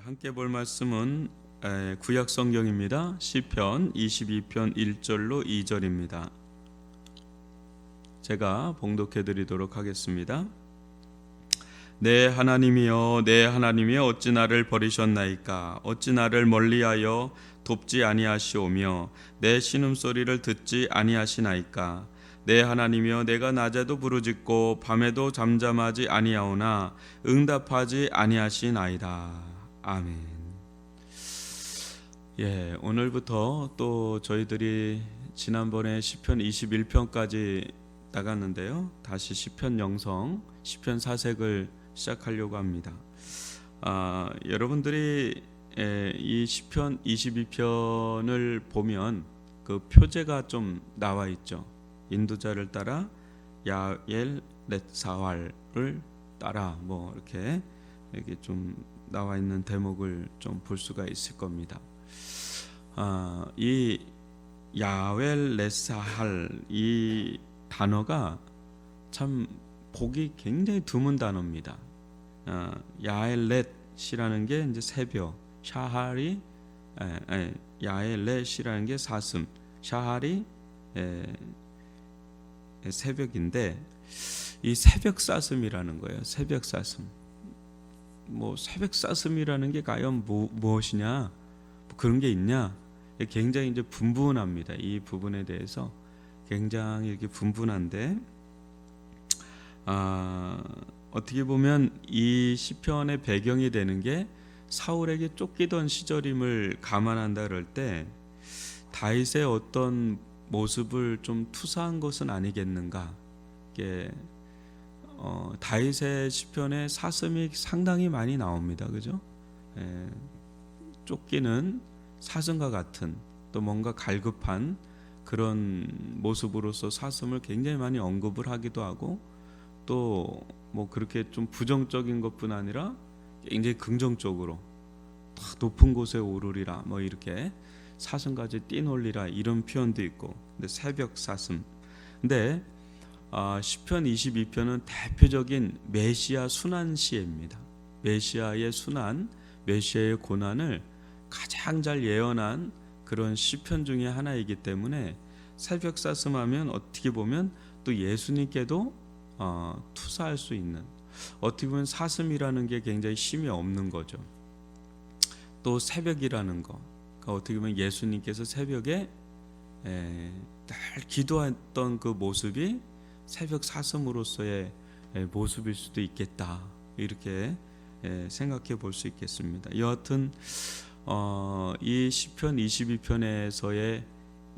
함께 볼 말씀은 구약 성경입니다. 시편 22편 1절로 2절입니다. 제가 봉독해 드리도록 하겠습니다. 내 하나님이여 내 하나님이여 어찌 나를 버리셨나이까 어찌 나를 멀리하여 돕지 아니하시오며 내 신음소리를 듣지 아니하시나이까 내 하나님이여 내가 낮에도 부르짖고 밤에도 잠잠하지 아니하오나 응답하지 아니하시나이다. 아멘. 오늘부터 또 저희들이 지난번에 시편 21편까지 나갔는데요. 다시 시편 영성, 시편 사색을 시작하려고 합니다. 여러분들이 이 시편 22편을 보면 그 표제가 좀 나와 있죠. 인도자를 따라 야엘 렛사활을 따라 이렇게 좀 나와 있는 대목을 좀 볼 수가 있을 겁니다. 이 야웰 레사할 이 단어가 참 보기 굉장히 드문 단어입니다. 야엘렛이라는 게 이제 새벽, 샤할이 야엘렛이라는 게 사슴, 샤할이 새벽인데 이 새벽 사슴이라는 거예요. 새벽 사슴. 새벽 사슴이라는 게 과연 무엇이냐, 그런 게 있냐? 굉장히 이제 분분합니다. 이 부분에 대해서 굉장히 이렇게 분분한데, 어떻게 보면 이 시편의 배경이 되는 게 사울에게 쫓기던 시절임을 감안한다 그럴 때 다윗의 어떤 모습을 좀 투사한 것은 아니겠는가? 이게 다윗의 시편에 사슴이 상당히 많이 나옵니다. 그죠? 쫓기는 사슴과 같은 또 뭔가 갈급한 그런 모습으로서 사슴을 굉장히 많이 언급을 하기도 하고, 또 그렇게 좀 부정적인 것뿐 아니라 굉장히 긍정적으로 높은 곳에 오르리라 이렇게 사슴같이 뛰놀리라 이런 표현도 있고. 근데 새벽 사슴. 근데 시편 22편은 대표적인 메시아 순환 시입니다. 메시아의 순환, 메시아의 고난을 가장 잘 예언한 그런 시편 중에 하나이기 때문에 새벽 사슴하면 어떻게 보면 또 예수님께도 투사할 수 있는, 어떻게 보면 사슴이라는 게 굉장히 힘이 없는 거죠. 또 새벽이라는 거, 그러니까 어떻게 보면 예수님께서 새벽에 늘 기도했던 그 모습이 새벽 사슴으로서의 모습일 수도 있겠다, 이렇게 생각해 볼 수 있겠습니다. 여하튼 이 시편 22편에서의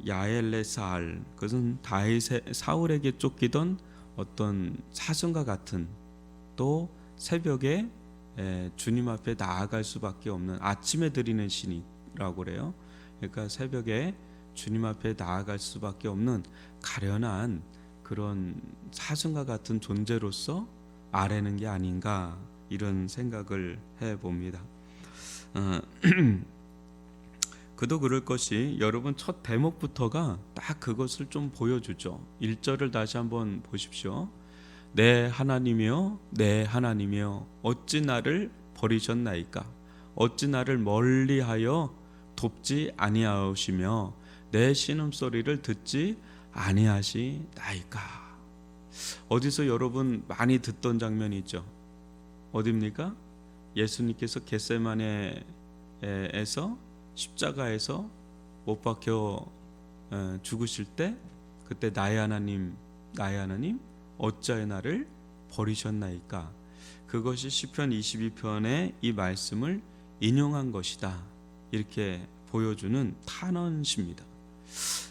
야엘레사알, 그것은 다윗의 사울에게 쫓기던 어떤 사슴과 같은, 또 새벽에 주님 앞에 나아갈 수밖에 없는, 아침에 드리는 신이라고 그래요. 그러니까 새벽에 주님 앞에 나아갈 수밖에 없는 가련한 그런 사슴과 같은 존재로서 아뢰는 게 아닌가, 이런 생각을 해봅니다. 그도 그럴 것이, 여러분 첫 대목부터가 딱 그것을 좀 보여주죠. 1절을 다시 한번 보십시오. 내 하나님이여 내 하나님이여 어찌 나를 버리셨나이까 어찌 나를 멀리하여 돕지 아니하시며 내 신음소리를 듣지 아니하시나이까. 어디서 여러분 많이 듣던 장면이 있죠. 어디입니까? 예수님께서 겟세마네에서 십자가에서 못 박혀 죽으실 때, 그때 나의 하나님 어찌하여 나를 버리셨나이까. 그것이 시편 22편의 이 말씀을 인용한 것이다, 이렇게 보여주는 탄원시입니다.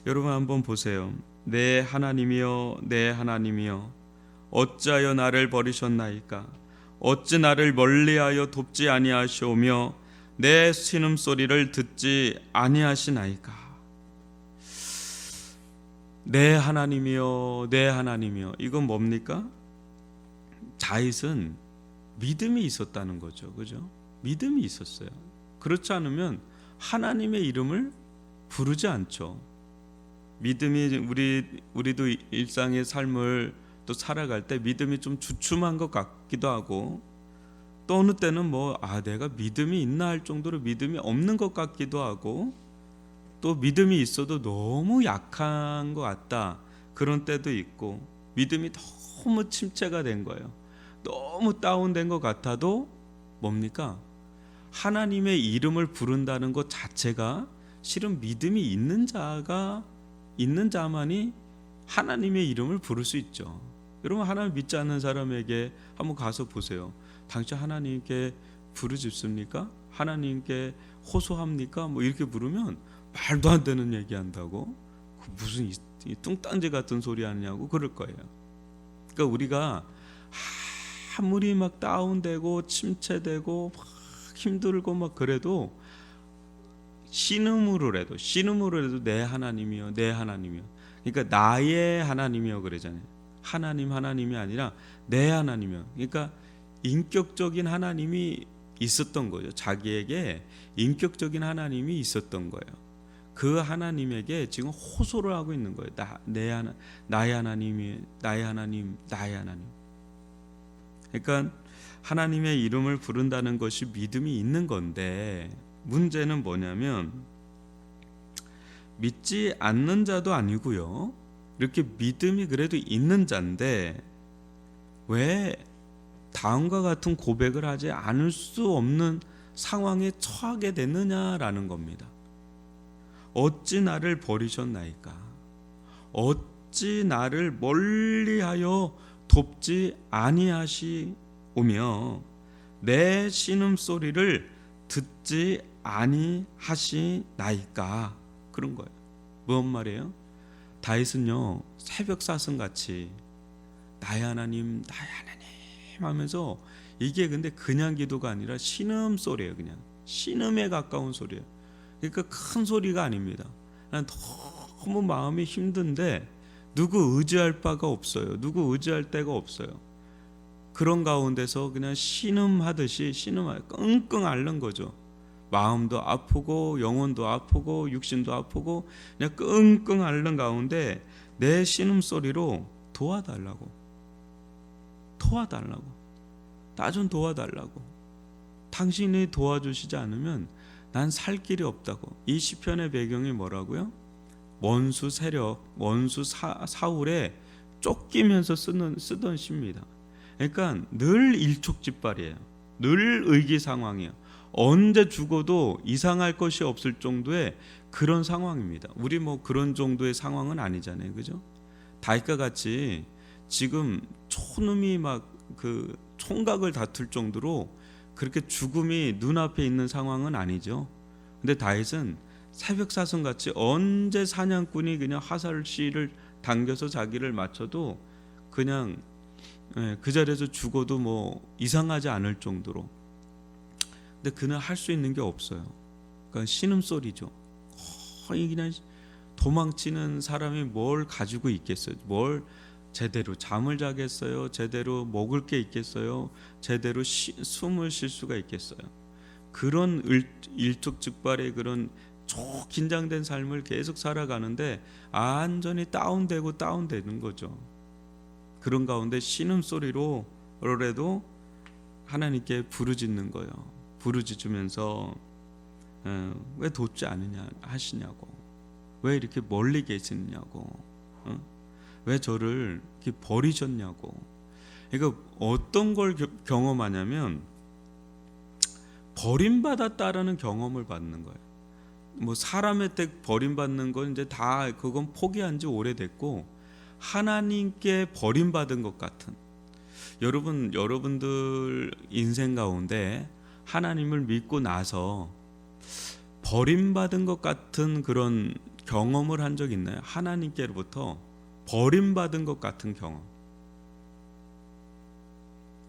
여러분 한번 보세요. 내 하나님이여 내 하나님이여 어찌하여 나를 버리셨나이까 어찌 나를 멀리하여 돕지 아니하시오며 내 신음소리를 듣지 아니하시나이까. 내 하나님이여 내 하나님이여, 이건 뭡니까? 다윗은 믿음이 있었다는 거죠. 그죠? 믿음이 있었어요. 그렇지 않으면 하나님의 이름을 부르지 않죠. 믿음이 우리도 일상의 삶을 또 살아갈 때 믿음이 좀 주춤한 것 같기도 하고, 또 어느 때는 내가 믿음이 있나 할 정도로 믿음이 없는 것 같기도 하고, 또 믿음이 있어도 너무 약한 것 같다, 그런 때도 있고, 믿음이 너무 침체가 된 거예요. 너무 다운된 것 같아도 뭡니까? 하나님의 이름을 부른다는 것 자체가 실은 믿음이 있는 자만이 하나님의 이름을 부를 수 있죠. 여러분, 하나님 믿지 않는 사람에게 한번 가서 보세요. 당신 하나님께 부르짖습니까? 하나님께 호소합니까? 이렇게 물으면 말도 안 되는 얘기한다고, 무슨 이 뚱딴지 같은 소리 하느냐고 그럴 거예요. 그러니까 우리가 아무리 막 다운되고 침체되고 막 힘들고 막 그래도 신음으로라도 내 하나님이여, 내 하나님이여. 그러니까 나의 하나님이여 그러잖아요. 하나님이 아니라 내 하나님이여. 그러니까 인격적인 하나님이 있었던 거죠. 자기에게 인격적인 하나님이 있었던 거예요. 그 하나님에게 지금 호소를 하고 있는 거예요. 나의 하나님이, 나의 하나님, 나의 하나님. 그러니까 하나님의 이름을 부른다는 것이 믿음이 있는 건데, 문제는 뭐냐면 믿지 않는 자도 아니고요, 이렇게 믿음이 그래도 있는 자인데 왜 다음과 같은 고백을 하지 않을 수 없는 상황에 처하게 됐느냐라는 겁니다. 어찌 나를 버리셨나이까? 어찌 나를 멀리하여 돕지 아니하시오며 내 신음소리를 듣지 아니하시나이까? 그런 거예요. 뭔 말이에요? 다윗은요, 새벽 사슴같이 나의 하나님, 나의 하나님 하면서, 이게 근데 그냥 기도가 아니라 신음소리예요. 그냥 신음에 가까운 소리예요. 그러니까 큰 소리가 아닙니다. 난 너무 마음이 힘든데 누구 의지할 바가 없어요. 누구 의지할 데가 없어요. 그런 가운데서 그냥 신음하듯이 끙끙 앓는 거죠. 마음도 아프고 영혼도 아프고 육신도 아프고 그냥 끙끙 앓는 가운데 내 신음소리로 도와달라고, 나 좀 도와달라고. 당신이 도와주시지 않으면 난 살 길이 없다고. 이 시편의 배경이 뭐라고요? 원수 세력, 원수 사울에 쫓기면서 쓰던 시입니다. 그러니까 늘 일촉즉발이에요. 늘 의기상황이에요. 언제 죽어도 이상할 것이 없을 정도의 그런 상황입니다. 우리 그런 정도의 상황은 아니잖아요, 그죠? 다윗과 같이 지금 촌놈이 막 그 총각을 다툴 정도로 그렇게 죽음이 눈앞에 있는 상황은 아니죠. 근데 다윗은 새벽 사슴같이 언제 사냥꾼이 그냥 화살실을 당겨서 자기를 맞춰도 그냥 그 자리에서 죽어도 이상하지 않을 정도로. 근데 그는 할 수 있는 게 없어요. 그러니까 신음소리죠. 거의 그냥 도망치는 사람이 뭘 가지고 있겠어요? 뭘 제대로 잠을 자겠어요? 제대로 먹을 게 있겠어요? 제대로 숨을 쉴 수가 있겠어요? 그런 일촉즉발의 그런 긴장된 삶을 계속 살아가는데 완전히 다운되는 거죠. 그런 가운데 신음소리로라도 하나님께 부르짖는 거예요. 부르짖으면서 왜 돕지 않으냐 하시냐고, 왜 이렇게 멀리 계시느냐고, 왜 저를 이렇게 버리셨냐고. 그러니까 어떤 걸 경험하냐면 버림받았다라는 경험을 받는 거예요. 사람의 때 버림받는 건 이제 다 그건 포기한 지 오래됐고, 하나님께 버림받은 것 같은, 여러분들 인생 가운데 하나님을 믿고 나서 버림받은 것 같은 그런 경험을 한 적 있나요? 하나님께로부터 버림받은 것 같은 경험.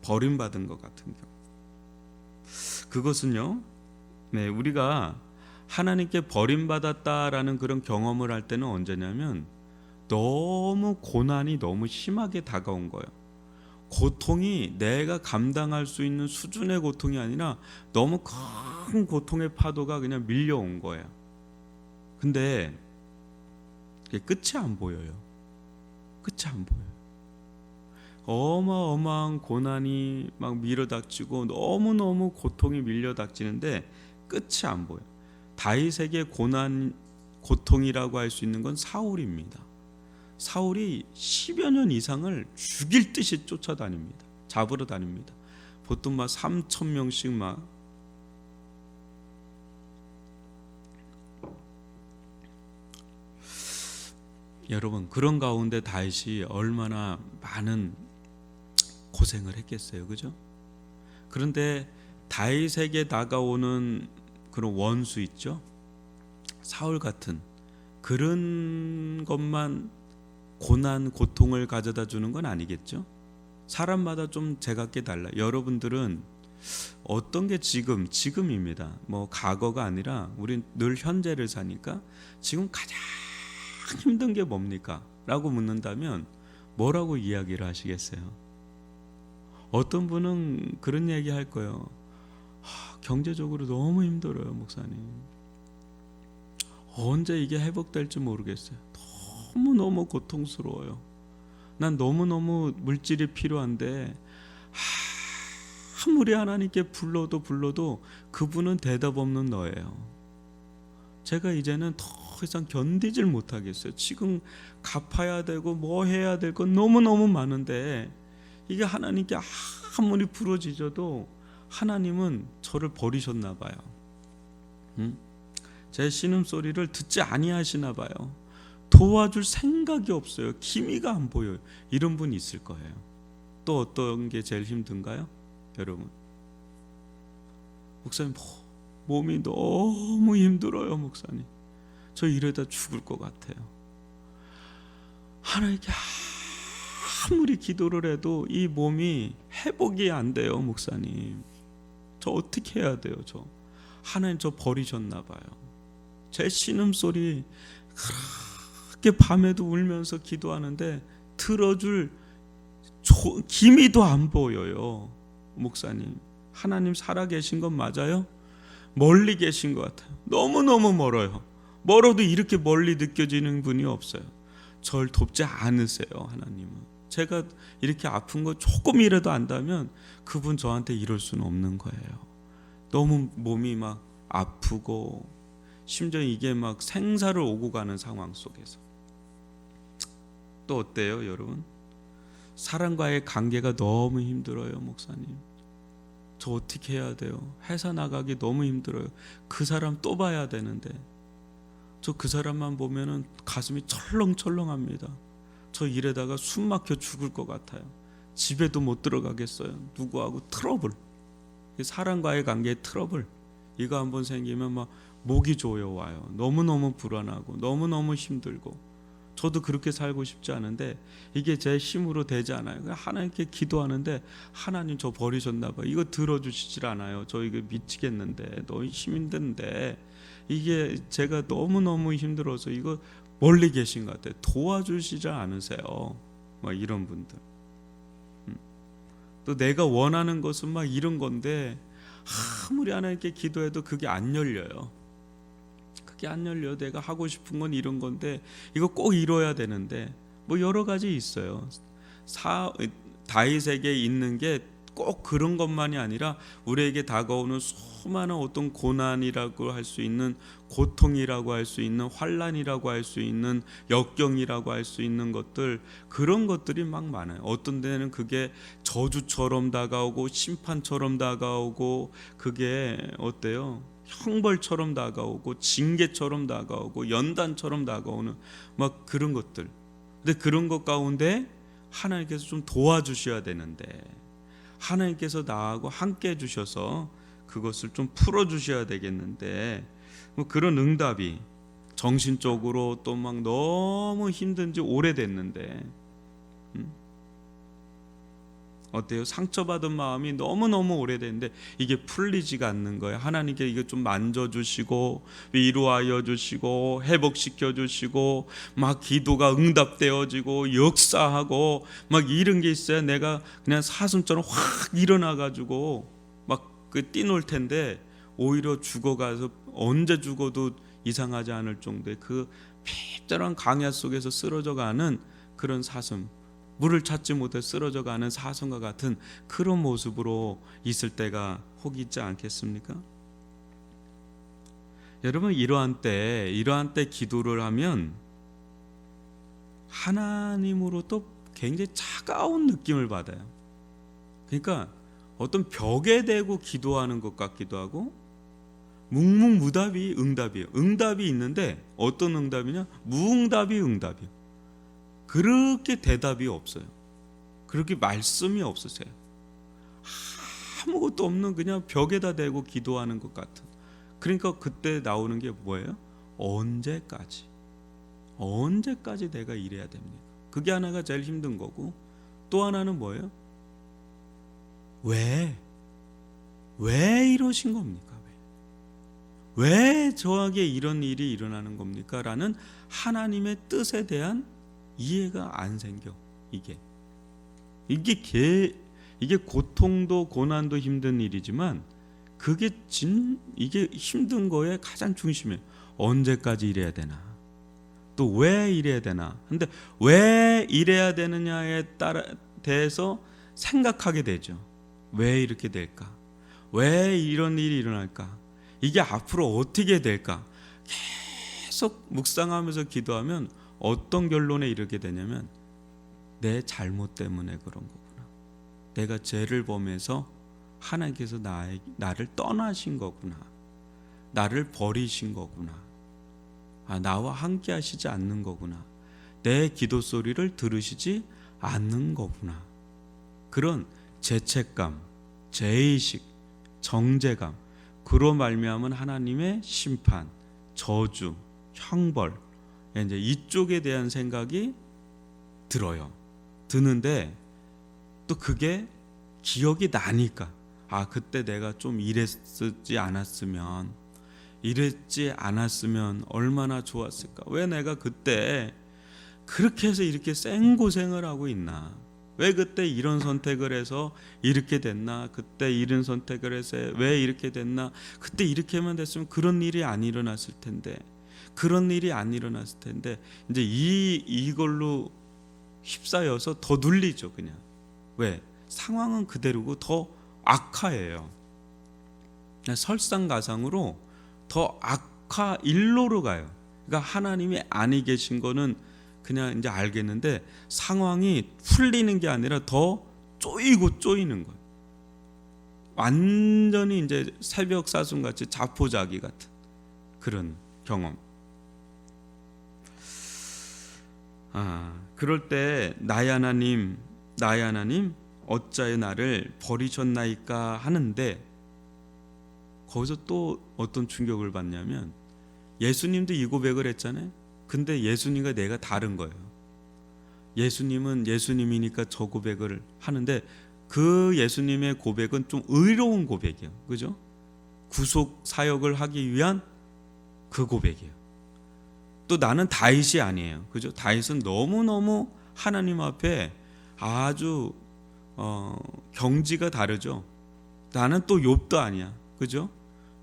버림받은 것 같은 경험. 그것은요, 우리가 하나님께 버림받았다라는 그런 경험을 할 때는 언제냐면 너무 고난이 너무 심하게 다가온 거예요. 고통이 내가 감당할 수 있는 수준의 고통이 아니라 너무 큰 고통의 파도가 그냥 밀려온 거예요. 근데 끝이 안 보여요. 끝이 안 보여요. 어마어마한 고난이 막 밀어닥치고 너무너무 고통이 밀려닥치는데 끝이 안 보여. 다윗에게 고통이라고 할 수 있는 건 사울입니다. 사울이 10여 년 이상을 죽일 듯이 쫓아다닙니다. 잡으러 다닙니다. 보통 막 3천 명씩 막. 여러분, 그런 가운데 다윗이 얼마나 많은 고생을 했겠어요, 그죠? 그런데 다윗에게 다가오는 그런 원수 있죠? 사울 같은 그런 것만 고난, 고통을 가져다 주는 건 아니겠죠? 사람마다 좀 제각기 달라요. 여러분들은 어떤 게 지금입니다. 뭐 과거가 아니라 우린 늘 현재를 사니까 지금 가장 힘든 게 뭡니까? 라고 묻는다면 뭐라고 이야기를 하시겠어요? 어떤 분은 그런 얘기 할 거예요. 경제적으로 너무 힘들어요, 목사님. 언제 이게 회복될지 모르겠어요. 너무너무 고통스러워요. 난 너무너무 물질이 필요한데 아무리 하나님께 불러도 그분은 대답 없는 너예요. 제가 이제는 더 이상 견디질 못하겠어요. 지금 갚아야 되고 뭐 해야 될 건 너무너무 많은데 이게 하나님께 아무리 부러지셔도 하나님은 저를 버리셨나 봐요. 제 신음소리를 듣지 아니하시나 봐요. 도와줄 생각이 없어요. 기미가 안 보여요. 이런 분이 있을 거예요. 또 어떤 게 제일 힘든가요? 여러분, 목사님 몸이 너무 힘들어요. 목사님, 저 이러다 죽을 것 같아요. 하나님께 아무리 기도를 해도 이 몸이 회복이 안 돼요. 목사님, 저 어떻게 해야 돼요? 저 하나님 저 버리셨나 봐요. 제 신음소리 그렇게 밤에도 울면서 기도하는데 들어줄 기미도 안 보여요. 목사님, 하나님 살아계신 건 맞아요? 멀리 계신 것 같아요. 너무너무 멀어요. 멀어도 이렇게 멀리 느껴지는 분이 없어요. 절 돕지 않으세요. 하나님은 제가 이렇게 아픈 거 조금이라도 안다면 그분 저한테 이럴 수는 없는 거예요. 너무 몸이 막 아프고 심지어 이게 막 생사를 오고 가는 상황 속에서. 또 어때요, 여러분? 사람과의 관계가 너무 힘들어요. 목사님, 저 어떻게 해야 돼요? 회사 나가기 너무 힘들어요. 그 사람 또 봐야 되는데 저 그 사람만 보면은 가슴이 철렁철렁합니다. 저 이러다가 숨 막혀 죽을 것 같아요. 집에도 못 들어가겠어요. 누구하고 트러블, 사람과의 관계의 트러블, 이거 한번 생기면 막 목이 조여와요. 너무너무 불안하고 너무너무 힘들고. 저도 그렇게 살고 싶지 않은데 이게 제 힘으로 되지 않아요. 하나님께 기도하는데 하나님 저 버리셨나 봐요. 이거 들어주시질 않아요. 저 이거 미치겠는데, 너무 힘든데, 이게 제가 너무너무 힘들어서 이거 멀리 계신 것 같아요. 도와주시지 않으세요. 막 이런 분들. 또 내가 원하는 것은 막 이런 건데 아무리 하나님께 기도해도 그게 안 열려요. 그게 안 열려. 내가 하고 싶은 건 이런 건데 이거 꼭 이뤄야 되는데 뭐 여러 가지 있어요. 다윗에게 있는 게 꼭 그런 것만이 아니라 우리에게 다가오는 수많은 어떤 고난이라고 할 수 있는, 고통이라고 할 수 있는, 환난이라고 할 수 있는, 역경이라고 할 수 있는 것들, 그런 것들이 막 많아요. 어떤 데는 그게 저주처럼 다가오고 심판처럼 다가오고, 그게 어때요? 형벌처럼 다가오고 징계처럼 다가오고 연단처럼 다가오는 막 그런 것들. 근데 그런 것 가운데 하나님께서 좀 도와주셔야 되는데, 하나님께서 나하고 함께 해주셔서 그것을 좀 풀어주셔야 되겠는데, 뭐 그런 응답이 정신적으로 또 막 너무 힘든 지 오래됐는데, 어때요? 상처받은 마음이 너무너무 오래됐는데 이게 풀리지가 않는 거예요. 하나님께 이거 좀 만져주시고 위로하여 주시고 회복시켜 주시고 막 기도가 응답되어지고 역사하고 막 이런 게 있어야 내가 그냥 사슴처럼 확 일어나가지고 막 그 뛰놀 텐데, 오히려 죽어가서 언제 죽어도 이상하지 않을 정도의 그 핍절한 강야 속에서 쓰러져가는 그런 사슴, 물을 찾지 못해 쓰러져 가는 사슴과 같은 그런 모습으로 있을 때가 혹 있지 않겠습니까? 여러분, 이러한 때 기도를 하면 하나님으로부터 굉장히 차가운 느낌을 받아요. 그러니까 어떤 벽에 대고 기도하는 것 같기도 하고, 묵묵무답이 응답이에요. 응답이 있는데 어떤 응답이냐? 무응답이 응답이에요. 그렇게 대답이 없어요. 그렇게 말씀이 없으세요. 아무것도 없는 그냥 벽에다 대고 기도하는 것 같은. 그러니까 그때 나오는 게 뭐예요? 언제까지 내가 이래야 됩니까? 그게 하나가 제일 힘든 거고, 또 하나는 뭐예요? 왜 이러신 겁니까? 왜 저에게 이런 일이 일어나는 겁니까? 라는 하나님의 뜻에 대한 이해가 안 생겨. 이게 고통도 고난도 힘든 일이지만, 이게 힘든 거에 가장 중심이에요. 언제까지 이래야 되나? 또 왜 이래야 되나? 근데 왜 이래야 되느냐에 따라 대해서 생각하게 되죠. 왜 이렇게 될까? 왜 이런 일이 일어날까? 이게 앞으로 어떻게 될까? 계속 묵상하면서 기도하면 어떤 결론에 이르게 되냐면, 내 잘못 때문에 그런 거구나. 내가 죄를 범해서 하나님께서 나를 떠나신 거구나. 나를 버리신 거구나. 나와 함께 하시지 않는 거구나. 내 기도 소리를 들으시지 않는 거구나. 그런 죄책감, 죄의식, 정죄감, 그로 말미암은 하나님의 심판, 저주, 형벌, 이제 이쪽에 대한 생각이 드는데, 또 그게 기억이 나니까, 그때 내가 좀 이랬지 않았으면 얼마나 좋았을까? 왜 내가 그때 그렇게 해서 이렇게 생고생을 하고 있나? 왜 그때 이런 선택을 해서 이렇게 됐나? 그때 이런 선택을 해서 왜 이렇게 됐나? 그때 이렇게만 됐으면 그런 일이 안 일어났을 텐데, 이제 이걸로 휩싸여서 더 눌리죠. 그냥. 왜? 상황은 그대로고 더 악화해요. 설상가상으로 더 악화 일로로 가요. 그러니까 하나님이 아니 계신 거는 그냥 이제 알겠는데, 상황이 풀리는 게 아니라 더 쪼이는 거예요. 완전히 이제 새벽 사슴같이 자포자기 같은 그런 경험. 그럴 때 나의 하나님 어찌하여 나를 버리셨나이까 하는데, 거기서 또 어떤 충격을 받냐면, 예수님도 이 고백을 했잖아요. 근데 예수님과 내가 다른 거예요. 예수님은 예수님이니까 저 고백을 하는데, 그 예수님의 고백은 좀 의로운 고백이에요. 그죠? 구속 사역을 하기 위한 그 고백이에요. 또 나는 다윗이 아니에요. 그죠? 다윗은 너무너무 하나님 앞에 아주 경지가 다르죠. 나는 또 욥도 아니야. 그죠?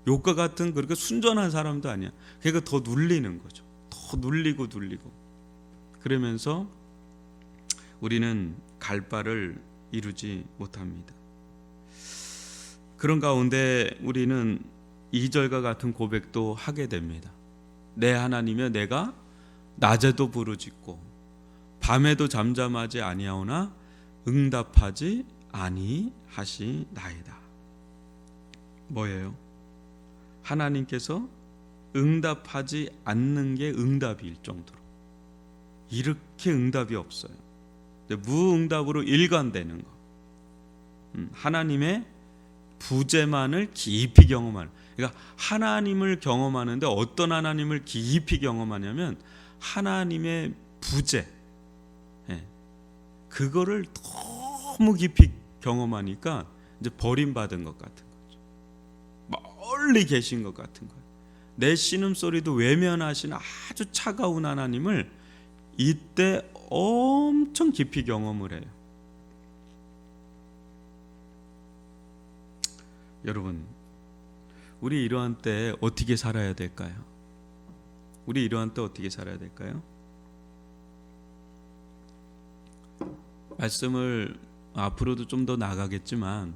욥과 같은 그렇게 순전한 사람도 아니야. 그러니까 더 눌리는 거죠. 더 눌리고 그러면서 우리는 갈 바를 이루지 못합니다. 그런 가운데 우리는 2절과 같은 고백도 하게 됩니다. 내 하나님이여, 내가 낮에도 부르짖고 밤에도 잠잠하지 아니하오나 응답하지 아니하시나이다. 뭐예요? 하나님께서 응답하지 않는 게 응답일 정도로 이렇게 응답이 없어요. 무응답으로 일관되는 거. 하나님의 부재만을 깊이 경험하는. 그러니까 하나님을 경험하는데 어떤 하나님을 깊이 경험하냐면 하나님의 부재. 그거를 너무 깊이 경험하니까 이제 버림받은 것 같은 거죠. 멀리 계신 것 같은 거예요. 내 신음소리도 외면하신 아주 차가운 하나님을 이때 엄청 깊이 경험을 해요. 여러분, 우리 이러한 때 어떻게 살아야 될까요? 말씀을 앞으로도 좀 더 나가겠지만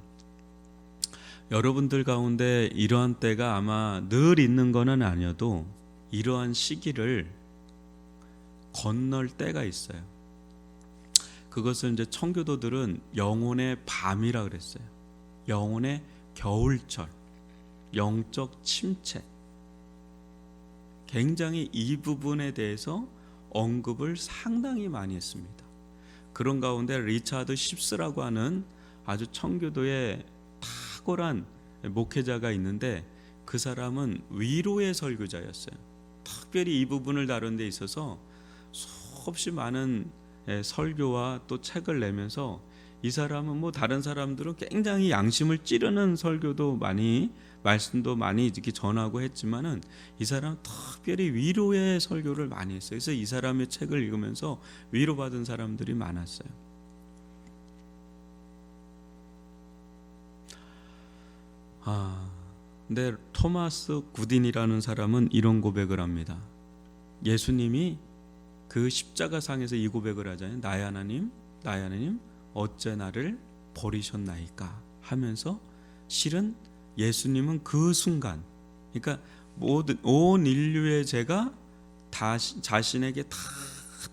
여러분들 가운데 이러한 때가 아마 늘 있는 것은 아니어도 이러한 시기를 건널 때가 있어요. 그것을 이제 청교도들은 영혼의 밤이라 그랬어요. 영혼의 겨울철, 영적 침체. 굉장히 이 부분에 대해서 언급을 상당히 많이 했습니다. 그런 가운데 리차드 십스라고 하는 아주 청교도의 탁월한 목회자가 있는데 그 사람은 위로의 설교자였어요. 특별히 이 부분을 다룬 데 있어서 수없이 많은 설교와 또 책을 내면서 이 사람은 뭐 다른 사람들은 굉장히 양심을 찌르는 설교도 많이 말씀도 많이 이렇게 전하고 했지만은 이 사람은 특별히 위로의 설교를 많이 했어요. 그래서 이 사람의 책을 읽으면서 위로받은 사람들이 많았어요. 근데 토마스 굿인이라는 사람은 이런 고백을 합니다. 예수님이 그 십자가상에서 이 고백을 하잖아요. 나의 하나님, 나의 하나님, 어째 나를 버리셨나이까 하면서 실은 예수님은 그 순간, 그러니까 모든 온 인류의 죄가 다 자신에게 다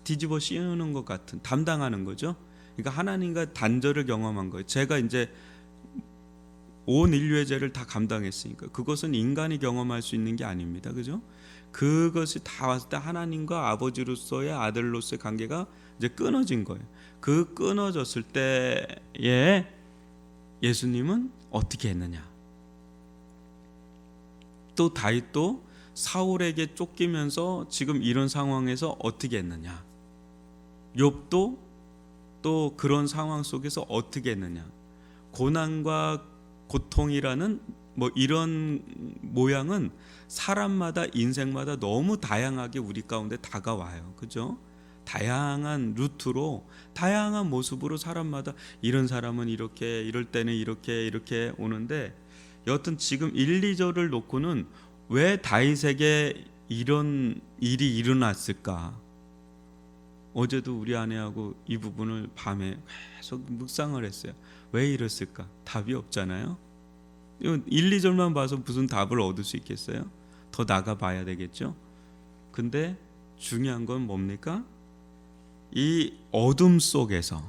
뒤집어 씌우는 것 같은, 담당하는 거죠. 그러니까 하나님과 단절을 경험한 거예요. 제가 이제 온 인류의 죄를 다 감당했으니까 그것은 인간이 경험할 수 있는 게 아닙니다. 그죠? 그것이 다 왔을 때 하나님과 아버지로서의 아들로서의 관계가 이제 끊어진 거예요. 그 끊어졌을 때에 예수님은 어떻게 했느냐? 또 다윗도 사울에게 쫓기면서 지금 이런 상황에서 어떻게 했느냐? 욥도 또 그런 상황 속에서 어떻게 했느냐? 고난과 고통이라는 뭐 이런 모양은 사람마다 인생마다 너무 다양하게 우리 가운데 다가와요. 그죠? 다양한 루트로 다양한 모습으로 사람마다 이런 사람은 이렇게 이럴 때는 이렇게 오는데 여튼 지금 1, 2절을 놓고는 왜 다윗에게 이런 일이 일어났을까? 어제도 우리 아내하고 이 부분을 밤에 계속 묵상을 했어요. 왜 이랬을까? 답이 없잖아요. 1, 2절만 봐서 무슨 답을 얻을 수 있겠어요? 더 나가봐야 되겠죠. 근데 중요한 건 뭡니까? 이 어둠 속에서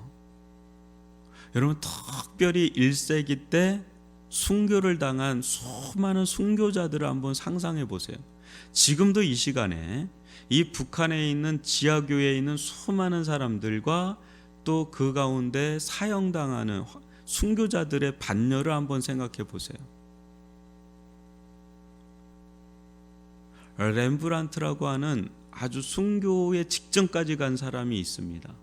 여러분 특별히 1세기 때 순교를 당한 수많은 순교자들을 한번 상상해 보세요. 지금도 이 시간에 이 북한에 있는 지하교회에 있는 수많은 사람들과 또 그 가운데 사형당하는 순교자들의 반열을 한번 생각해 보세요. 렘브란트라고 하는 아주 순교의 직전까지 간 사람이 있습니다.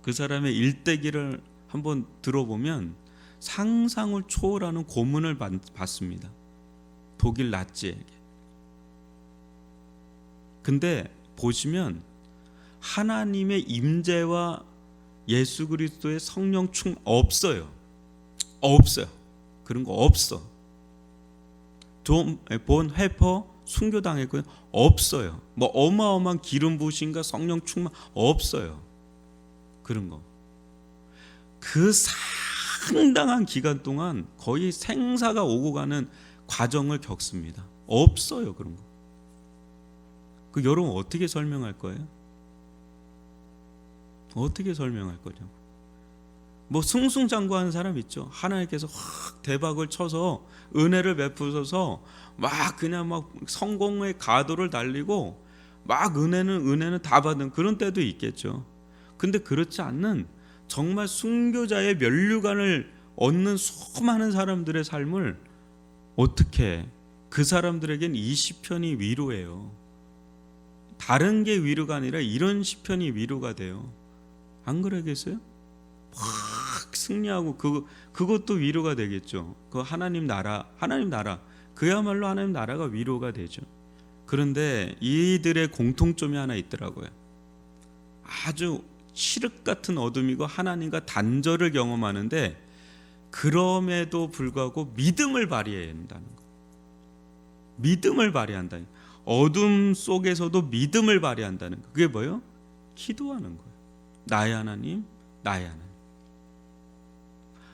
그 사람의 일대기를 한번 들어보면 상상을 초월하는 고문을 받습니다. 독일 나치에게. 근데 보시면 하나님의 임재와 예수 그리스도의 성령 충만 없어요. 그런 거 없어. 본 회퍼 순교당했고요. 없어요. 뭐 어마어마한 기름 부으심과 성령 충만 없어요. 그런 거. 그 상당한 기간 동안 거의 생사가 오고 가는 과정을 겪습니다. 없어요, 그런 거. 그 여러분 어떻게 설명할 거예요? 어떻게 설명할 거냐고. 뭐 승승장구하는 사람 있죠. 하나님께서 확 대박을 쳐서 은혜를 베푸셔서 막 그냥 막 성공의 가도를 달리고 막 은혜는 다 받은 그런 때도 있겠죠. 근데 그렇지 않는 정말 순교자의 면류관을 얻는 수많은 사람들의 삶을 어떻게 그 사람들에겐 이 시편이 위로예요. 다른 게 위로가 아니라 이런 시편이 위로가 돼요. 안 그러겠어요? 확 승리하고 그것도 위로가 되겠죠. 그 하나님 나라 그야말로 하나님 나라가 위로가 되죠. 그런데 이들의 공통점이 하나 있더라고요. 아주 칠흑 같은 어둠이고 하나님과 단절을 경험하는데 그럼에도 불구하고 믿음을 발휘해야 한다는 거. 믿음을 발휘한다는 거. 어둠 속에서도 믿음을 발휘한다는 거. 그게 뭐예요? 기도하는 거예요. 나의 하나님, 나의 하나님.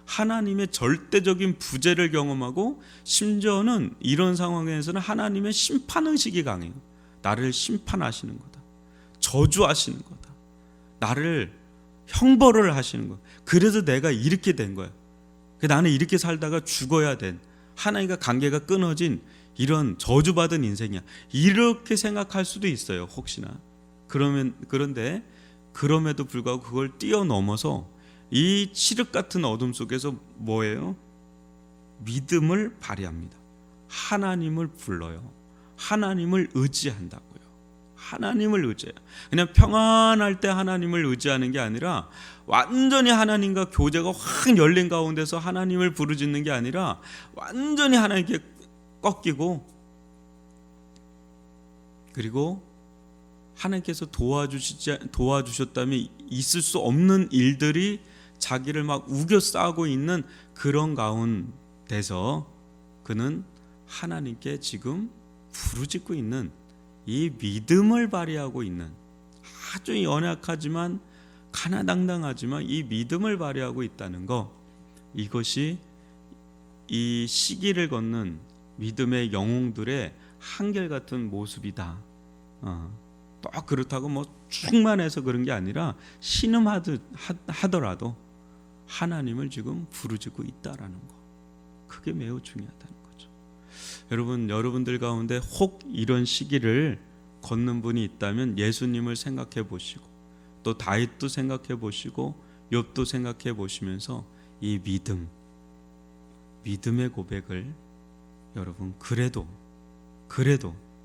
하나님의 절대적인 부재를 경험하고 심지어는 이런 상황에서는 하나님의 심판의식이 강해요. 나를 심판하시는 거다. 저주하시는 거다. 나를 형벌을 하시는 거야. 그래서 내가 이렇게 된 거야. 나는 이렇게 살다가 죽어야 된, 하나님과 관계가 끊어진 이런 저주받은 인생이야. 이렇게 생각할 수도 있어요. 혹시나. 그런데 그럼에도 불구하고 그걸 뛰어넘어서 이 칠흑 같은 어둠 속에서 뭐예요? 믿음을 발휘합니다. 하나님을 불러요. 하나님을 의지한다고요. 하나님을 의지해요. 그냥 평안할 때 하나님을 의지하는 게 아니라 완전히 하나님과 교제가 확 열린 가운데서 하나님을 부르짖는 게 아니라 완전히 하나님께 꺾이고, 그리고 하나님께서 도와주셨다면 있을 수 없는 일들이 자기를 막 우겨싸고 있는 그런 가운데서 그는 하나님께 지금 부르짖고 있는 이 믿음을 발휘하고 있는, 아주 연약하지만 가나당당하지만 이 믿음을 발휘하고 있다는 거, 이것이 이 시기를 걷는 믿음의 영웅들의 한결같은 모습이다. 또 그렇다고 뭐 충만해서 그런 게 아니라 신음하더라도 하나님을 지금 부르짖고 있다라는 거, 그게 매우 중요하다는 거죠. 여러분들 가운데 혹 이런 시기를 걷는 분이 있다면 예수님을 생각해 보시고, 또 다윗도 생각해 보시고, 욥도 생각해 보시면서 이 믿음의 고백을 여러분 그래도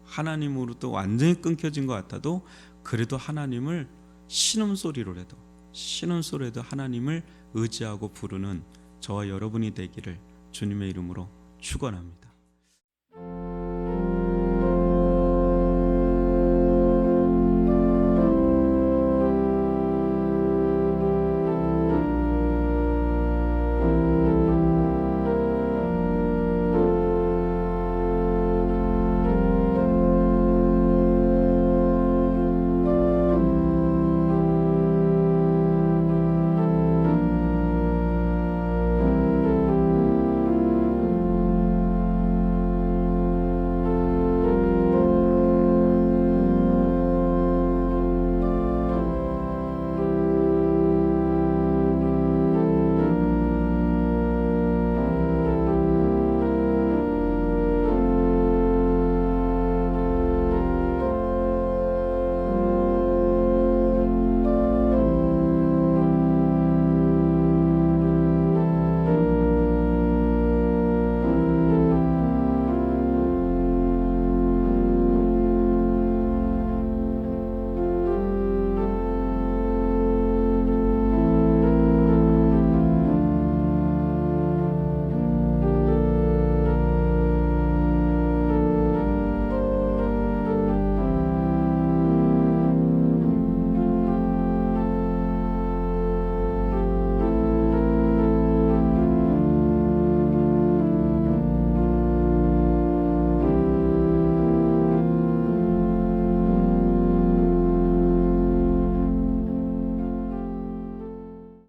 하나님으로부터 완전히 끊겨진 것 같아도 그래도 하나님을 신음소리로라도 하나님을 의지하고 부르는 저와 여러분이 되기를 주님의 이름으로 축원합니다.